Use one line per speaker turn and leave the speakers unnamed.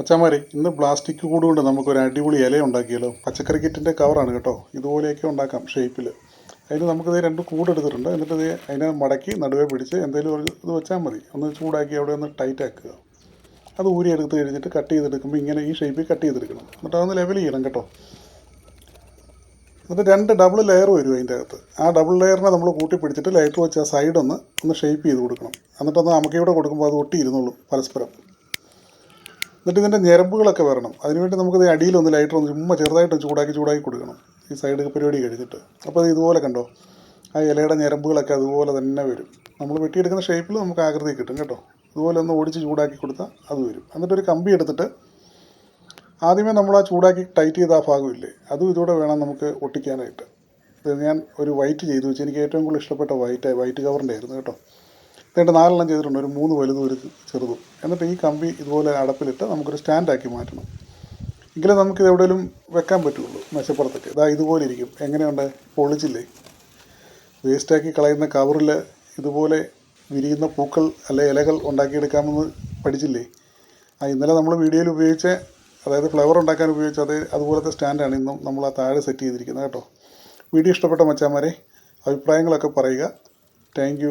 മച്ചാമാരെ, ഇന്ന് പ്ലാസ്റ്റിക് കൂട് കൊണ്ട് നമുക്കൊരു അടിപൊളി ഇല ഉണ്ടാക്കിയാലോ. പച്ചക്കറി കിറ്റിൻ്റെ കവറാണ് കേട്ടോ. ഇതുപോലെയൊക്കെ ഉണ്ടാക്കാം ഷേപ്പിൽ. അതിന് നമുക്കിത് 2 കൂട് എടുത്തിട്ടുണ്ട്. എന്നിട്ട് ഇത് അതിനെ മടക്കി നടുവേ പിടിച്ച് എന്തെങ്കിലും ഒരു ഇത് വെച്ചാൽ മതി. ഒന്ന് ചൂടാക്കി അവിടെ ഒന്ന് ടൈറ്റ് ആക്കുക. അത് ഊരി എടുത്ത് കഴിഞ്ഞിട്ട് കട്ട് ചെയ്തെടുക്കുമ്പോൾ ഇങ്ങനെ ഈ ഷേപ്പിൽ കട്ട് ചെയ്തെടുക്കണം. എന്നിട്ട് അതൊന്ന് ലെവൽ ചെയ്യണം കേട്ടോ. എന്നിട്ട് 2 ഡബിൾ ലെയർ വരും അതിൻ്റെ അകത്ത്. ആ ഡബിൾ ലെയറിനെ നമ്മൾ കൂട്ടി പിടിച്ചിട്ട് ലൈറ്റർ വെച്ച് ആ സൈഡൊന്ന് ഷേപ്പ് ചെയ്ത് കൊടുക്കണം. എന്നിട്ടൊന്ന് അമക്കയോടെ കൊടുക്കുമ്പോൾ അത് ഒട്ടിയിരുന്നുള്ളൂ പരസ്പരം. എന്നിട്ട് ഇതിൻ്റെ ഞരമ്പുകളൊക്കെ വരണം. അതിനുവേണ്ടി നമുക്കിത് അടിയിലൊന്ന് ലൈറ്റർ ഒന്ന് ചുമ്മാ ചെറുതായിട്ട് ചൂടാക്കി കൊടുക്കണം. ഈ സൈഡ് പരിപാടി കഴിഞ്ഞിട്ട്. അപ്പോൾ അത് ഇതുപോലെ കണ്ടോ, ആ ഇലയുടെ ഞരമ്പുകളൊക്കെ അതുപോലെ തന്നെ വരും. നമ്മൾ വെട്ടിയെടുക്കുന്ന ഷേപ്പിൽ നമുക്ക് ആകൃതി കിട്ടും കേട്ടോ. ഇതുപോലെ ഒന്ന് ഓടിച്ച് ചൂടാക്കി കൊടുത്താൽ അത് വരും. എന്നിട്ടൊരു കമ്പി എടുത്തിട്ട് ആദ്യമേ നമ്മൾ ആ ചൂടാക്കി ടൈറ്റ് ചെയ്ത ആ ഭാഗമില്ലേ, അതും ഇതുകൂടെ വേണം നമുക്ക് ഒട്ടിക്കാനായിട്ട്. ഇത് ഞാൻ ഒരു വൈറ്റ് ചെയ്തു വെച്ച്. എനിക്ക് ഏറ്റവും കൂടുതൽ ഇഷ്ടപ്പെട്ട വൈറ്റ് കവറിൻ്റെ ആയിരുന്നു കേട്ടോ. എന്നിട്ട് 4 ചെയ്തിട്ടുണ്ട്. ഒരു 3 വലുതും ഒരു ചെറുതും. എന്നിട്ട് ഈ കമ്പി ഇതുപോലെ അടപ്പിലിട്ട് നമുക്കൊരു സ്റ്റാൻഡാക്കി മാറ്റണം. എങ്കിലും നമുക്കിത് എവിടെയെങ്കിലും വെക്കാൻ പറ്റുള്ളൂ, മേശപ്പുറത്തൊക്കെ. ഇതാ ഇതുപോലെ ഇരിക്കും. എങ്ങനെയുണ്ട്, പൊളിച്ചില്ലേ? വേസ്റ്റാക്കി കളയുന്ന കവറിൽ ഇതുപോലെ വിരിയുന്ന പൂക്കൾ അല്ലെ ഇലകൾ ഉണ്ടാക്കിയെടുക്കാമെന്ന് പഠിച്ചില്ലേ? ഇന്നലെ നമ്മൾ വീഡിയോയിൽ ഉപയോഗിച്ച, അതായത് ഫ്ലവർ ഉണ്ടാക്കാൻ ഉപയോഗിച്ച അതുപോലത്തെ സ്റ്റാൻഡാണ് ഇന്നും നമ്മൾ ആ താഴെ സെറ്റ് ചെയ്തിരിക്കുന്നത് കേട്ടോ. വീഡിയോ ഇഷ്ടപ്പെട്ട മച്ചാന്മാരെ അഭിപ്രായങ്ങളൊക്കെ പറയുക. Thank you.